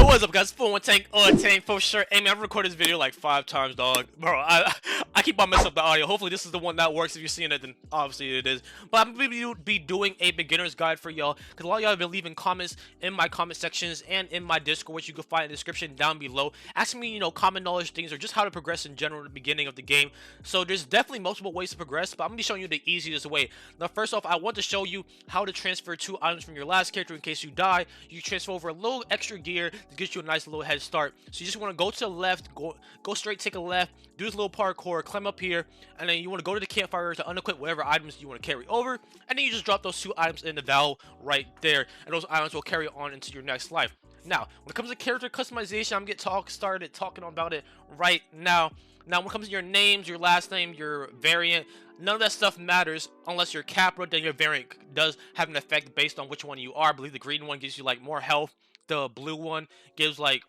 What's up, guys? 4-1 tank for sure. Hey man, I've recorded this video like 5 times, dog. Bro, I keep on messing up the audio. Hopefully this is the one that works. If you're seeing it, then obviously it is. But I'm going to be doing a beginner's guide for y'all, because a lot of y'all have been leaving comments in my comment sections and in my Discord, which you can find in the description down below, asking me, common knowledge things or just how to progress in general at the beginning of the game. So there's definitely multiple ways to progress, but I'm going to be showing you the easiest way. Now, first off, I want to show you how to transfer 2 items from your last character in case you die. You transfer over a little extra gear to get you a nice little head start. So you just want to go to the left, go straight, take a left, do this little parkour, climb up here, and then you want to go to the campfire to unequip whatever items you want to carry over, and then you just drop those 2 items in the valve right there, and those items will carry on into your next life. Now, when it comes to character customization, I'm gonna get started talking about it right now. Now, when it comes to your names, your last name, your variant, none of that stuff matters unless you're Capra. Then your variant does have an effect based on which one you are. I believe the green one gives you like more health. The blue one gives like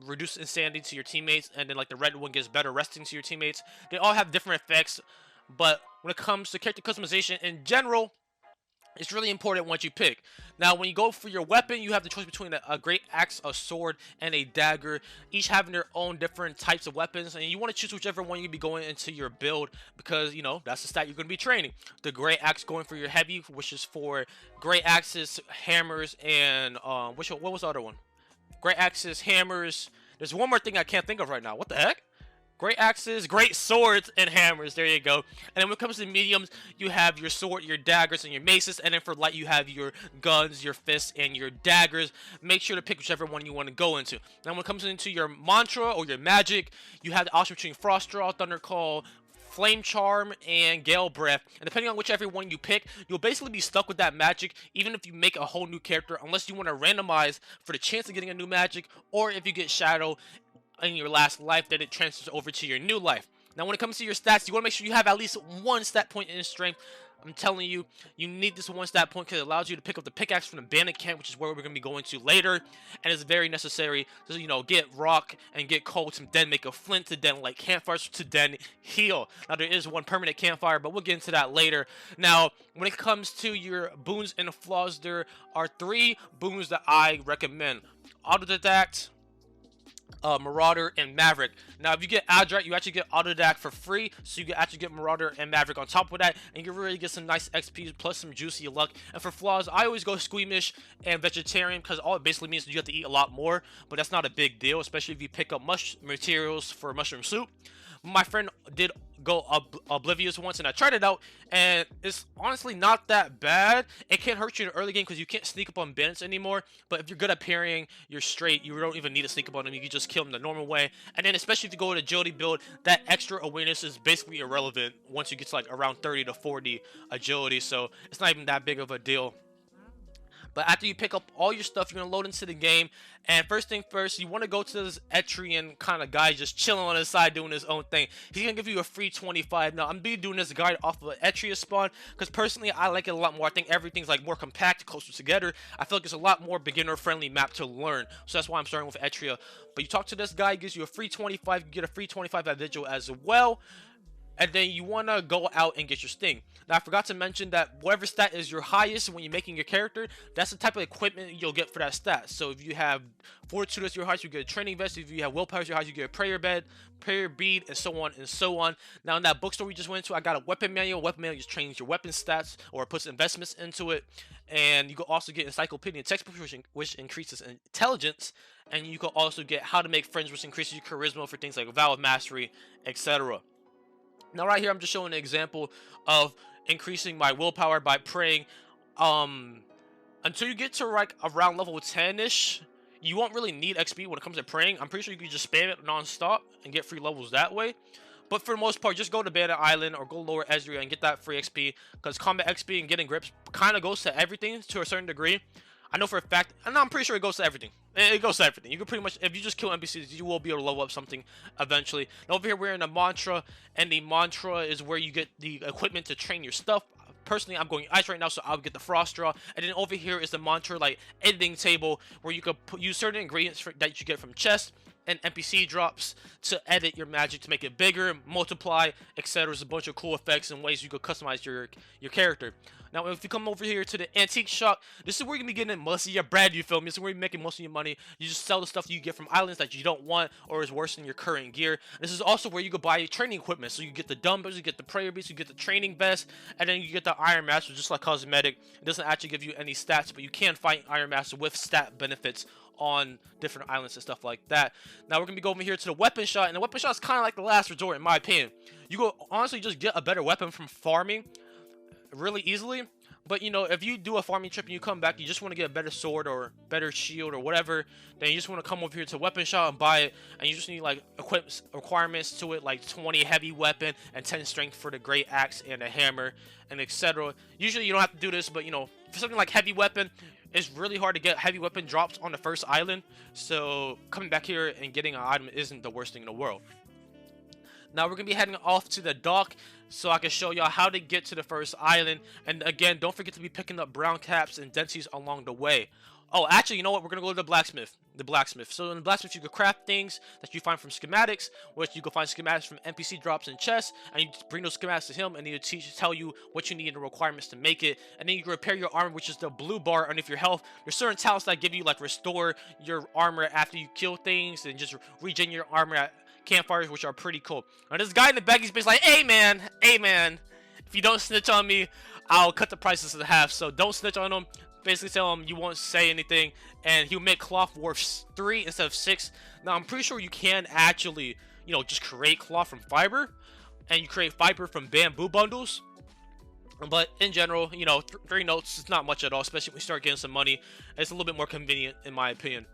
reduced insanity to your teammates, and then like the red one gives better resting to your teammates. They all have different effects, but when it comes to character customization in general, it's really important what you pick. Now, when you go for your weapon, you have the choice between a great axe, a sword, and a dagger, each having their own different types of weapons, and you want to choose whichever one you'll be going into your build, because that's the stat you're going to be training. The great axe going for your heavy, which is for great axes, hammers, and what was the other one? Great axes, hammers. There's one more thing I can't think of right now. What the heck? Great axes, great swords, and hammers. There you go. And then when it comes to mediums, you have your sword, your daggers, and your maces. And then for light, you have your guns, your fists, and your daggers. Make sure to pick whichever one you want to go into. Now, when it comes into your mantra or your magic, you have the option between Frost Draw, Thunder Call, Flame Charm, and Gale Breath. And depending on whichever one you pick, you'll basically be stuck with that magic even if you make a whole new character, unless you want to randomize for the chance of getting a new magic, or if you get Shadow in your last life, then it transfers over to your new life. Now, when it comes to your stats, you want to make sure you have at least 1 stat point in strength. I'm telling you, you need this 1 stat point because it allows you to pick up the pickaxe from the Bandit camp, which is where we're going to be going to later, and it's very necessary to get rock and get coal to then make a flint, to then light campfires, to then heal. Now, there is 1 permanent campfire, but we'll get into that later. Now, when it comes to your boons and flaws, there are 3 boons that I recommend: Autodidact, Marauder, and Maverick. Now, if you get Adrat, you actually get Autodidact for free, so you can actually get Marauder and Maverick on top of that, and you can really get some nice XP plus some juicy luck. And for flaws, I always go Squeamish and Vegetarian, because all it basically means is you have to eat a lot more, but that's not a big deal, especially if you pick up materials for mushroom soup. My friend did go Oblivious once, and I tried it out, and it's honestly not that bad. It can't hurt you in the early game because you can't sneak up on bandits anymore, but if you're good at parrying, you're straight. You don't even need to sneak up on them. You can just kill them the normal way. And then especially if you go with agility build, that extra awareness is basically irrelevant once you get to like around 30 to 40 agility, so it's not even that big of a deal. But after you pick up all your stuff, you're going to load into the game. And first thing first, you want to go to this Etrian kind of guy just chilling on his side doing his own thing. He's going to give you a free 25. Now, I'm going to be doing this guide off of an Etria spawn because personally, I like it a lot more. I think everything's like more compact, closer together. I feel like it's a lot more beginner-friendly map to learn. So that's why I'm starting with Etria. But you talk to this guy, he gives you a free 25. You get a free 25 at Vigil as well. And then you want to go out and get your sting. Now, I forgot to mention that whatever stat is your highest when you're making your character, that's the type of equipment you'll get for that stat. So if you have fortitude as your highest, you get a training vest. If you have willpower as your highest, you get a prayer bed, prayer bead, and so on and so on. Now, in that bookstore we just went to, I got a weapon manual. Weapon manual just trains your weapon stats or puts investments into it. And you can also get encyclopedia textbooks, which increases intelligence. And you can also get how to make friends, which increases your charisma for things like Vow of Mastery, etc. Now, right here, I'm just showing an example of increasing my willpower by praying. Until you get to like around level 10-ish, you won't really need XP when it comes to praying. I'm pretty sure you can just spam it non-stop and get free levels that way. But for the most part, just go to Bandit Island or go lower Ezreal and get that free XP, because combat XP and getting grips kind of goes to everything to a certain degree. I know for a fact, and I'm pretty sure it goes to everything. It goes to everything. You can pretty much, if you just kill NPCs, you will be able to level up something eventually. And over here, we're in a mantra, and the mantra is where you get the equipment to train your stuff. Personally, I'm going ice right now, so I'll get the frost draw. And then over here is the mantra like editing table, where you could use certain ingredients that you get from chests and NPC drops to edit your magic to make it bigger, multiply, etc. There's a bunch of cool effects and ways you could customize your character. Now, if you come over here to the antique shop, this is where you're gonna be getting most of your bread. You feel me? This is where you're making most of your money. You just sell the stuff you get from islands that you don't want or is worse than your current gear. This is also where you can buy your training equipment. So you get the dumbbells, you get the prayer beads, you get the training vest, and then you get the Iron Master, just like cosmetic. It doesn't actually give you any stats, but you can fight Iron Master with stat benefits on different islands and stuff like that. Now we're gonna be going over here to the weapon shot, and the weapon shot is kind of like the last resort in my opinion. You go honestly just get a better weapon from farming really easily. But you know, if you do a farming trip and you come back, you just want to get a better sword or better shield or whatever, then you just want to come over here to weapon shop and buy it, and you just need like requirements to it, like 20 heavy weapon and 10 strength for the great axe and a hammer and etc. Usually you don't have to do this, but you know, for something like heavy weapon, it's really hard to get heavy weapon drops on the first island, so coming back here and getting an item isn't the worst thing in the world. Now we're going to be heading off to the dock so I can show y'all how to get to the first island. And again, don't forget to be picking up brown caps and denties along the way. Oh, actually, you know what? We're going to go to the blacksmith. So in the blacksmith, you can craft things that you find from schematics, which you can find schematics from NPC drops and chests, and you bring those schematics to him, and he'll tell you what you need and the requirements to make it. And then you can repair your armor, which is the blue bar underneath your health. There's certain talents that give you, like, restore your armor after you kill things, and just regen your armor at campfires, which are pretty cool. Now this guy in the baggy's basically like, hey man, if you don't snitch on me, I'll cut the prices in half. So don't snitch on him. Basically tell him you won't say anything, and he'll make cloth worth 3 instead of 6. Now I'm pretty sure you can actually, you know, just create cloth from fiber, and you create fiber from bamboo bundles. But in general, you know, 3 notes is not much at all, especially when you start getting some money. It's a little bit more convenient in my opinion.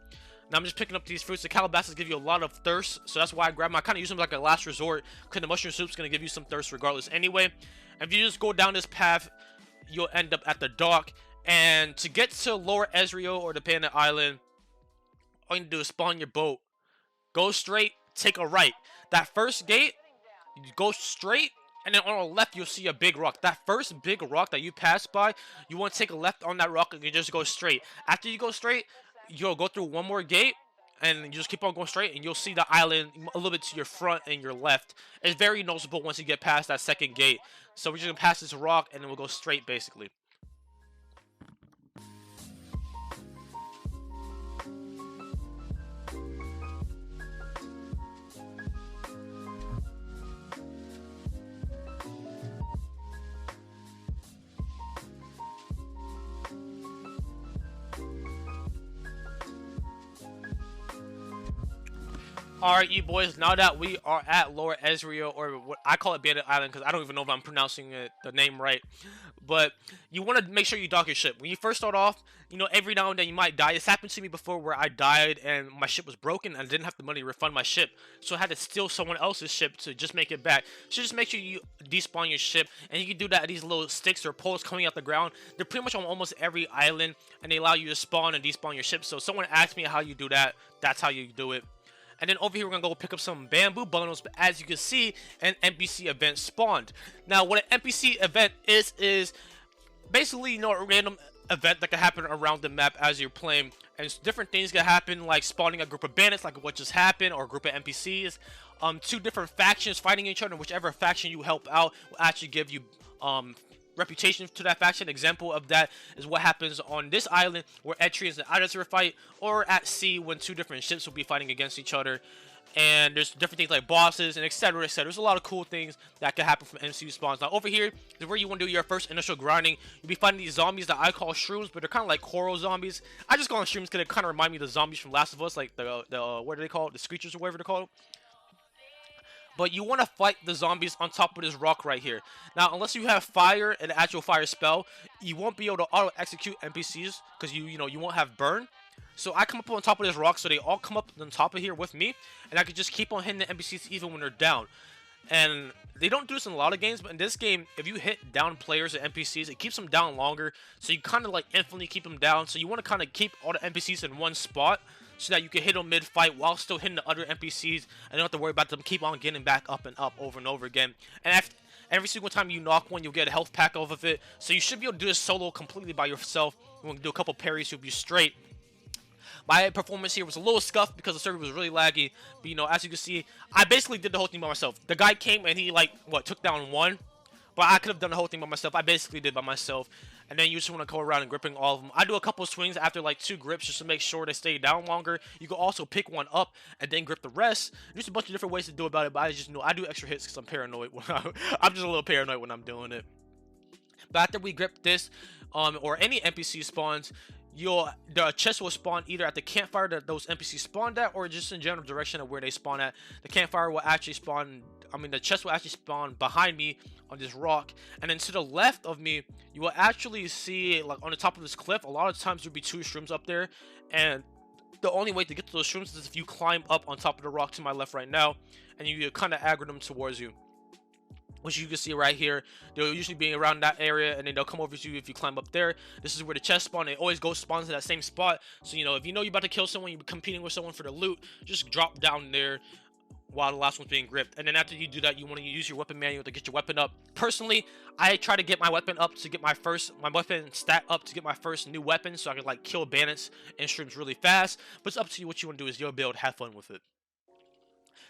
Now I'm just picking up these fruits. The calabasas give you a lot of thirst, so that's why I grab them. I kind of use them like a last resort, because the mushroom soup's going to give you some thirst regardless anyway. And if you just go down this path, you'll end up at the dock. And to get to Lower Ezreal or the Bandit Island, all you need to do is spawn your boat. Go straight, take a right. That first gate, you go straight, and then on the left, you'll see a big rock. That first big rock that you pass by, you want to take a left on that rock, and you just go straight. After you go straight, you'll go through one more gate, and you just keep on going straight, and you'll see the island a little bit to your front and your left. It's very noticeable once you get past that second gate. So we're just gonna pass this rock, and then we'll go straight, basically. Alright, you boys, now that we are at Lower Ezreal, or what I call it Bandit Island, because I don't even know if I'm pronouncing the name right, but you want to make sure you dock your ship. When you first start off, you know, every now and then you might die. It's happened to me before where I died and my ship was broken and I didn't have the money to refund my ship, so I had to steal someone else's ship to just make it back. So just make sure you despawn your ship, and you can do that at these little sticks or poles coming out the ground. They're pretty much on almost every island, and they allow you to spawn and despawn your ship. So if someone asked me how you do that, that's how you do it. And then over here, we're going to go pick up some bamboo bundles. But as you can see, an NPC event spawned. Now, what an NPC event is basically, you know, a random event that can happen around the map as you're playing. And different things can happen, like spawning a group of bandits, like what just happened, or a group of NPCs. 2 different factions fighting each other. Whichever faction you help out will actually give you reputation to that faction. Example of that is what happens on this island where Etrians and Idosaur fight, or at sea when 2 different ships will be fighting against each other. And there's different things like bosses and etc, etc. There's a lot of cool things that can happen from MCU spawns. Now over here is where you want to do your first initial grinding. You'll be fighting these zombies that I call Shrooms, but they're kind of like coral zombies. I just call them Shrooms because they kind of remind me of the zombies from Last of Us, like the what are they called? The Screechers or whatever they're called. But you want to fight the zombies on top of this rock right here. Now, unless you have fire and an actual fire spell, you won't be able to auto-execute NPCs because you won't have burn. So I come up on top of this rock, so they all come up on top of here with me, and I can just keep on hitting the NPCs even when they're down. And they don't do this in a lot of games, but in this game, if you hit down players and NPCs, it keeps them down longer. So you kind of like infinitely keep them down. So you want to kind of keep all the NPCs in one spot, so that you can hit them mid-fight while still hitting the other NPCs, and you don't have to worry about them keep on getting back up and up over and over again. And after, every single time you knock one, you'll get a health pack off of it. So you should be able to do this solo completely by yourself. You want to do a couple parries, you'll be straight. My performance here was a little scuffed because the server was really laggy. But, you know, as you can see, I basically did the whole thing by myself. The guy came and he, like, took down 1. But I could have done the whole thing by myself. I basically did by myself. and then you just want to go around and gripping all of them. I do a couple of swings after like 2 grips just to make sure they stay down longer. You can also pick one up and then grip the rest. There's a bunch of different ways to do about it, but I just know I do extra hits because I'm paranoid. I'm just a little paranoid when I'm doing it. But after we grip this, or any NPC spawns, the chest will spawn either at the campfire that those NPCs spawned at, or just in general direction of where they spawn at. The campfire will actually spawn. I mean, the chest will actually spawn behind me on this rock, and then to the left of me, you will actually see, like on the top of this cliff, a lot of times there'll be 2 shrooms up there, and the only way to get to those shrooms is if you climb up on top of the rock to my left right now, and you kind of aggro them towards you. Which you can see right here, they'll usually be around that area, and then they'll come over to you if you climb up there. This is where the chest spawn. They always go spawn to that same spot. So, you know, if you know you're about to kill someone, you're competing with someone for the loot, just drop down there while the last one's being gripped. And then after you do that, you want to use your weapon manual to get your weapon up. Personally, I try to get my weapon up to get my weapon stat up to get my first new weapon, so I can like kill bandits and shrooms really fast. But it's up to you what you want to do. Is your build, have fun with it.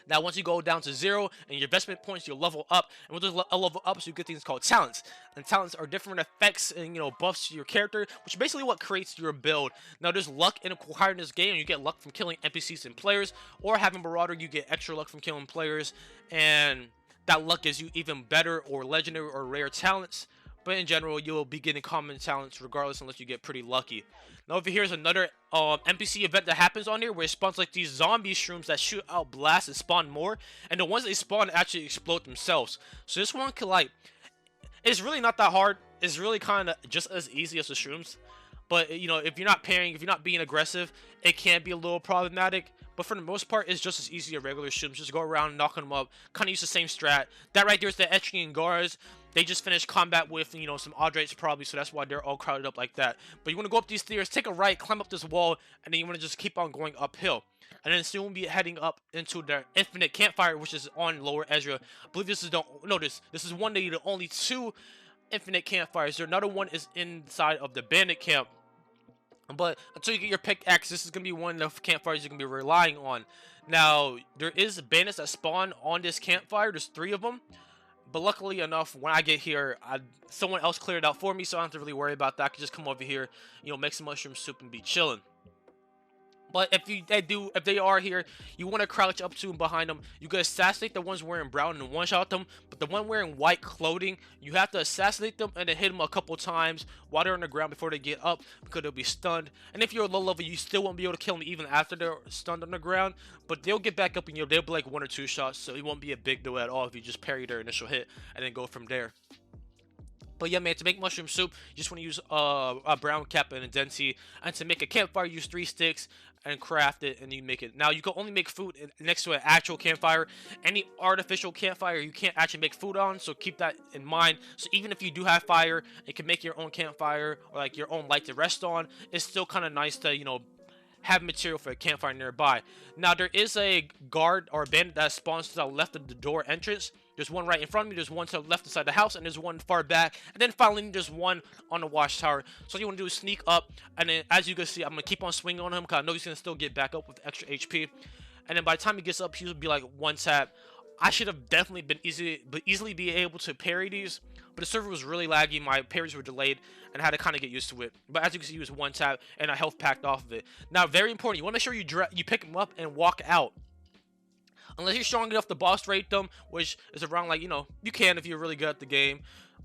Now, once you go down to 0 and your investment points, you'll level up. And with those level ups, you get things called talents. And talents are different effects and, you know, buffs to your character, which is basically what creates your build. Now, there's luck acquired in this game. You get luck from killing NPCs and players, or having Marauder, you get extra luck from killing players. And that luck gives you even better or legendary or rare talents. But in general, you'll be getting common talents regardless, unless you get pretty lucky. Now, over here is another NPC event that happens on here, where it spawns like these zombie shrooms that shoot out blasts and spawn more. And the ones they spawn actually explode themselves. So this one could like, it's really not that hard. It's really kind of just as easy as the shrooms. But, you know, if you're not parrying, if you're not being aggressive, it can be a little problematic. But for the most part, it's just as easy as regular shrooms. Just go around knocking them up. Kind of use the same strat. That right there is the Etrian guards. They just finished combat with, you know, some Audrates probably, so that's why they're all crowded up like that. But you want to go up these stairs, take a right, climb up this wall, and then you want to just keep on going uphill. And then soon we'll be heading up into the infinite campfire, which is on Lower Ezra. I believe this is this is one of the only 2 infinite campfires. There another one is inside of the bandit camp. But until you get your pickaxe, this is going to be one of the campfires you're going to be relying on. Now, there is bandits that spawn on this campfire. There's 3 of them. But luckily enough, when I get here, someone else cleared it out for me, so I don't have to really worry about that. I can just come over here, you know, make some mushroom soup and be chilling. But if they are here, you want to crouch up to and behind them. You can assassinate the ones wearing brown and one-shot them. But the one wearing white clothing, you have to assassinate them and then hit them a couple times while they're on the ground before they get up, because they'll be stunned. And if you're low level, you still won't be able to kill them even after they're stunned on the ground. But they'll get back up and they'll be like 1 or 2 shots, so it won't be a big deal at all if you just parry their initial hit and then go from there. But yeah, man, to make mushroom soup, you just want to use a brown cap and a denti. And to make a campfire, use 3 sticks and craft it, and you make it. Now, you can only make food next to an actual campfire. Any artificial campfire, you can't actually make food on, so keep that in mind. So even if you do have fire, you can make your own campfire or like your own light to rest on. It's still kind of nice to, you know, have material for a campfire nearby. Now, there is a guard or a bandit that spawns to the left of the door entrance. There's one right in front of me, there's one to the left side of the house, and there's one far back. And then finally, there's one on the watchtower. So what you want to do is sneak up, and then as you can see, I'm going to keep on swinging on him, because I know he's going to still get back up with extra HP. And then by the time he gets up, he'll be like 1 tap. I should have definitely been easily be able to parry these, but the server was really laggy, my parries were delayed, and I had to kind of get used to it. But as you can see, he was 1 tap, and I health packed off of it. Now, very important, you want to make sure you pick him up and walk out. Unless you're strong enough to boss rate them, which is around, like, you know, you can if you're really good at the game.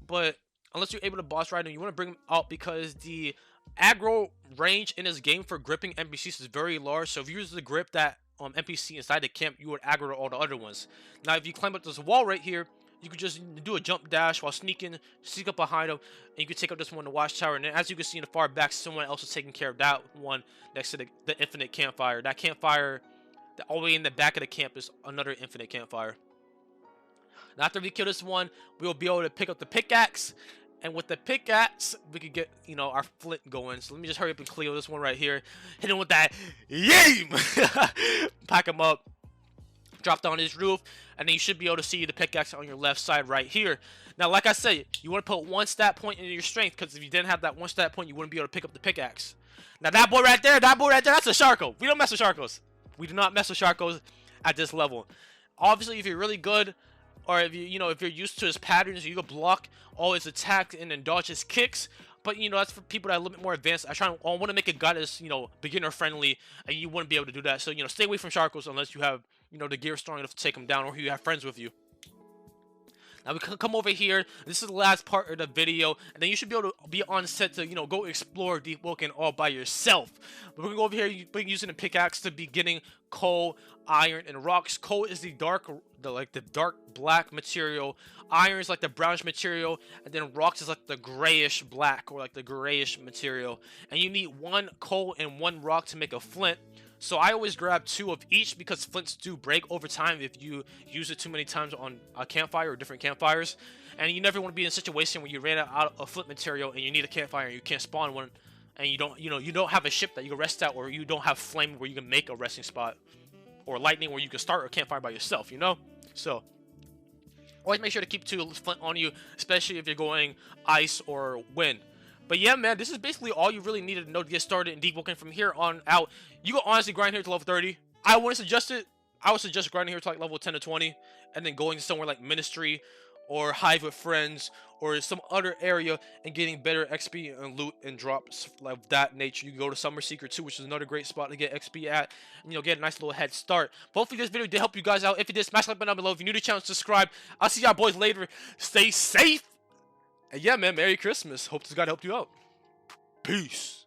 But unless you're able to boss rate them, you want to bring them out, because the aggro range in this game for gripping NPCs is very large. So if you use the grip that NPC inside the camp, you would aggro all the other ones. Now, if you climb up this wall right here, you could just do a jump dash while sneak up behind them, and you can take up this one in the watchtower. And then, as you can see in the far back, someone else is taking care of that one next to the infinite campfire. That campfire, all the way in the back of the camp, is another infinite campfire. Now, after we kill this one, we'll be able to pick up the pickaxe. And with the pickaxe, we could get, you know, our flint going. So let me just hurry up and clear this one right here. Hit him with that yam! Pack him up. Drop down his roof. And then you should be able to see the pickaxe on your left side right here. Now, like I said, you want to put 1 stat point into your strength. Because if you didn't have that 1 stat point, you wouldn't be able to pick up the pickaxe. Now, that boy right there, that's a Sharko. We don't mess with Sharkos. We do not mess with Sharkos at this level. Obviously, if you're really good, or if if you're used to his patterns, you can block all his attacks and then dodge his kicks. But you know, that's for people that are a little bit more advanced. I want to make a guide that's, you know, beginner friendly, and you wouldn't be able to do that. So, you know, stay away from Sharkos unless you have, you know, the gear strong enough to take them down, or you have friends with you. Now we can come over here. This is the last part of the video, and then you should be able to be on set to, you know, go explore DEEPWOKEN all by yourself. But we're gonna go over here. You're using a pickaxe to be getting coal, iron, and rocks. Coal is the dark black material. Iron is like the brownish material, and then rocks is like the grayish black, or like the grayish material. And you need 1 coal and 1 rock to make a flint. So I always grab 2 of each, because flints do break over time if you use it too many times on a campfire or different campfires. And you never want to be in a situation where you ran out of flint material and you need a campfire and you can't spawn one, and you don't have a ship that you can rest at, or you don't have flame where you can make a resting spot, or lightning where you can start a campfire by yourself, you know? So always make sure to keep 2 flint on you, especially if you're going ice or wind. But yeah, man, this is basically all you really needed to know to get started in DEEPWOKEN. From here on out, you can honestly grind here to level 30. I wouldn't suggest it. I would suggest grinding here to like level 10 to 20, and then going to somewhere like Ministry or Hive with Friends or some other area and getting better XP and loot and drops of that nature. You can go to Summer Secret too, which is another great spot to get XP at, and, you know, get a nice little head start. But hopefully this video did help you guys out. If it did, smash the like button down below. If you're new to the channel, subscribe. I'll see y'all boys later. Stay safe. And yeah, man, Merry Christmas. Hope this guide helped you out. Peace.